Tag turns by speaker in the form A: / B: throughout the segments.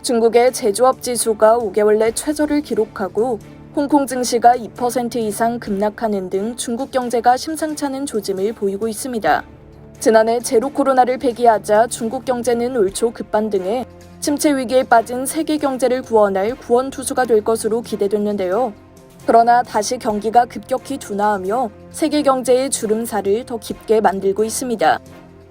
A: 중국의 제조업 지수가 5개월 내 최저를 기록하고 홍콩 증시가 2% 이상 급락하는 등 중국 경제가 심상치 않은 조짐을 보이고 있습니다. 지난해 제로 코로나를 폐기하자 중국 경제는 올 초 급반등해 침체 위기에 빠진 세계 경제를 구원할 구원투수가 될 것으로 기대됐는데요. 그러나 다시 경기가 급격히 둔화하며 세계 경제의 주름살을 더 깊게 만들고 있습니다.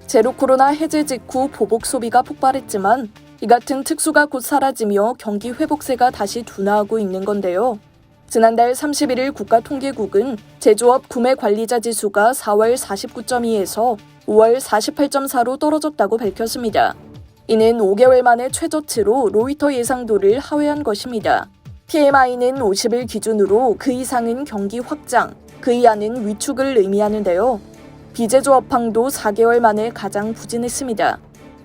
A: 제로 코로나 해제 직후 보복 소비가 폭발했지만 이 같은 특수가 곧 사라지며 경기 회복세가 다시 둔화하고 있는 건데요. 지난달 31일 국가통계국은 제조업 구매 관리자 지수가 4월 49.2에서 5월 48.4로 떨어졌다고 밝혔습니다. 이는 5개월 만에 최저치로 로이터 예상도를 하회한 것입니다. PMI는 50을 기준으로 그 이상은 경기 확장, 그 이하는 위축을 의미하는데요. 비제조업황도 4개월 만에 가장 부진했습니다.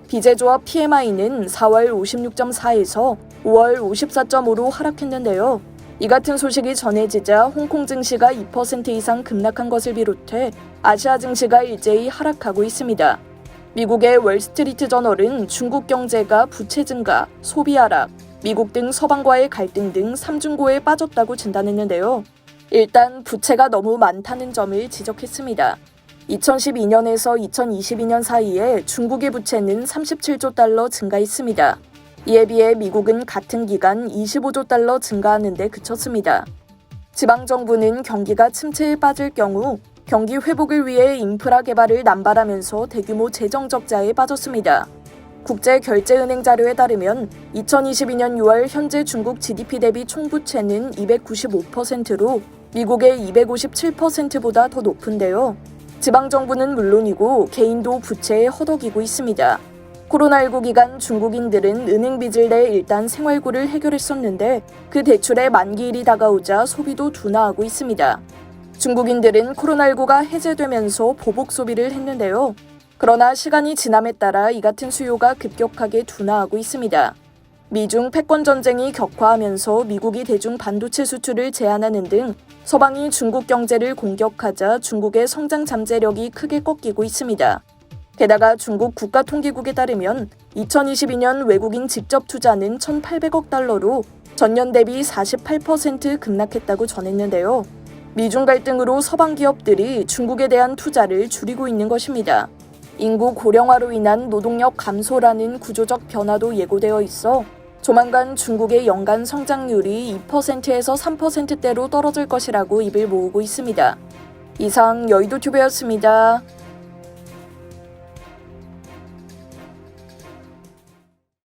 A: 비제조업 PMI는 4월 56.4에서 5월 54.5로 하락했는데요. 이 같은 소식이 전해지자 홍콩 증시가 2% 이상 급락한 것을 비롯해 아시아 증시가 일제히 하락하고 있습니다. 미국의 월스트리트 저널은 중국 경제가 부채 증가, 소비 하락, 미국 등 서방과의 갈등 등 3중고에 빠졌다고 진단했는데요. 일단 부채가 너무 많다는 점을 지적했습니다. 2012년에서 2022년 사이에 중국의 부채는 37조 달러 증가했습니다. 이에 비해 미국은 같은 기간 25조 달러 증가하는 데 그쳤습니다. 지방정부는 경기가 침체에 빠질 경우 경기 회복을 위해 인프라 개발을 남발하면서 대규모 재정 적자에 빠졌습니다. 국제결제은행 자료에 따르면 2022년 6월 현재 중국 GDP 대비 총부채는 295%로 미국의 257%보다 더 높은데요. 지방정부는 물론이고 개인도 부채에 허덕이고 있습니다. 코로나19 기간 중국인들은 은행 빚을 내 일단 생활고를 해결했었는데 그 대출의 만기일이 다가오자 소비도 둔화하고 있습니다. 중국인들은 코로나19가 해제되면서 보복 소비를 했는데요. 그러나 시간이 지남에 따라 이 같은 수요가 급격하게 둔화하고 있습니다. 미중 패권 전쟁이 격화하면서 미국이 대중 반도체 수출을 제한하는 등 서방이 중국 경제를 공격하자 중국의 성장 잠재력이 크게 꺾이고 있습니다. 게다가 중국 국가통계국에 따르면 2022년 외국인 직접 투자는 1,800억 달러로 전년 대비 48% 급락했다고 전했는데요. 미중 갈등으로 서방 기업들이 중국에 대한 투자를 줄이고 있는 것입니다. 인구 고령화로 인한 노동력 감소라는 구조적 변화도 예고되어 있어 조만간 중국의 연간 성장률이 2%에서 3%대로 떨어질 것이라고 입을 모으고 있습니다. 이상 여의도튜브였습니다.